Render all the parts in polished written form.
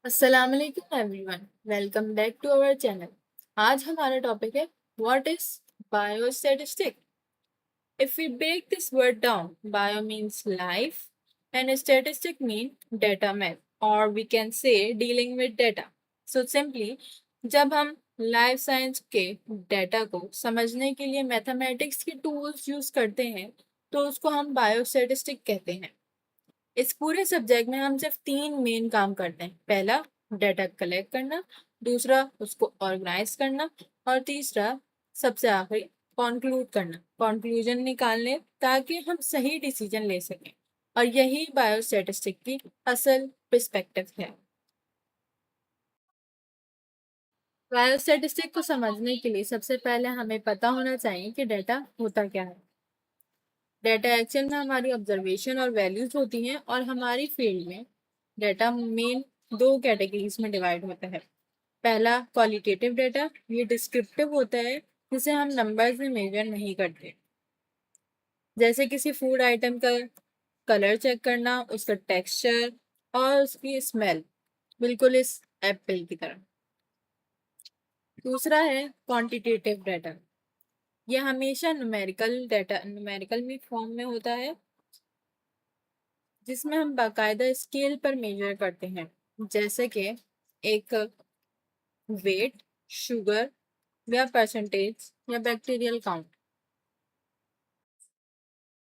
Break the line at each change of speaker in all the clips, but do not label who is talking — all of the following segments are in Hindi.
अस्सलाम वालेकुम everyone, welcome back to our channel. आज हमारा टॉपिक है what is biostatistic. If we break this word down, bio means life and statistic mean data math और we can say dealing with data. So simply जब हम लाइफ साइंस के डेटा को समझने के लिए मैथमेटिक्स के टूल्स यूज करते हैं तो उसको हम बायोस्टैटिस्टिक कहते हैं। इस पूरे सब्जेक्ट में हम सिर्फ तीन मेन काम करते हैं। पहला, डाटा कलेक्ट करना। दूसरा, उसको ऑर्गेनाइज करना। और तीसरा, सबसे आखिरी, कंक्लूड करना, कंक्लूजन निकालने ताकि हम सही डिसीजन ले सकें। और यही बायोस्टैटिस्टिक की असल पर्सपेक्टिव है। बायोस्टैटिस्टिक को समझने के लिए सबसे पहले हमें पता होना चाहिए कि डाटा होता क्या है। डाटा एक्चुअल में हमारी ऑब्जर्वेशन और वैल्यूज होती हैं और हमारी फील्ड में डाटा मेन दो कैटेगरीज में डिवाइड होता है। पहला, क्वालिटेटिव डाटा। ये डिस्क्रिप्टिव होता है जिसे हम नंबर्स में मेजर नहीं करते, जैसे किसी फूड आइटम का कलर चेक करना, उसका टेक्सचर और उसकी स्मेल, बिल्कुल इस एप्पल की तरह। दूसरा है क्वांटिटेटिव डाटा। यह हमेशा न्यूमेरिकल में फॉर्म में होता है, जिसमें हम बाकायदा स्केल पर मेजर करते हैं, जैसे कि एक वेट, शुगर या परसेंटेज या बैक्टीरियल काउंट।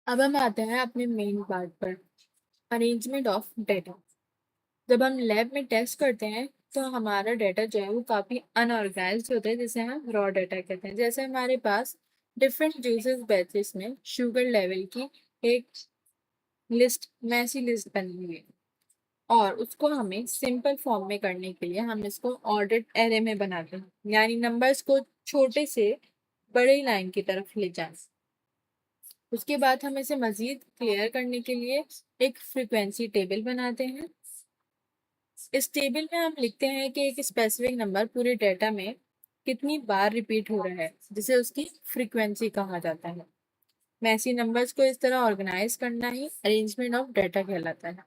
अब हम आते हैं अपने मेन पार्ट पर, अरेंजमेंट ऑफ डेटा। जब हम लैब में टेस्ट करते हैं तो हमारा डेटा जो है वो काफ़ी अनऑर्गेनाइज्ड होता है, जिसे हम रॉ डेटा कहते हैं। जैसे हमारे पास डिफरेंट जूसेस बैचेस में शुगर लेवल की एक मैसी लिस्ट बनी हुई है और उसको हमें सिंपल फॉर्म में करने के लिए हम इसको ऑर्डर्ड एरे में बनाते हैं, यानी नंबर्स को छोटे से बड़ी लाइन की तरफ ले जाएं। उसके बाद हम इसे मजीद क्लियर करने के लिए एक फ्रीक्वेंसी टेबल बनाते हैं। इस टेबल में हम लिखते हैं कि एक स्पेसिफिक नंबर पूरे डेटा में कितनी बार रिपीट हो रहा है, जिसे उसकी फ्रीक्वेंसी कहा जाता है। मैसी नंबर्स को इस तरह ऑर्गेनाइज करना ही अरेंजमेंट ऑफ डाटा कहलाता है।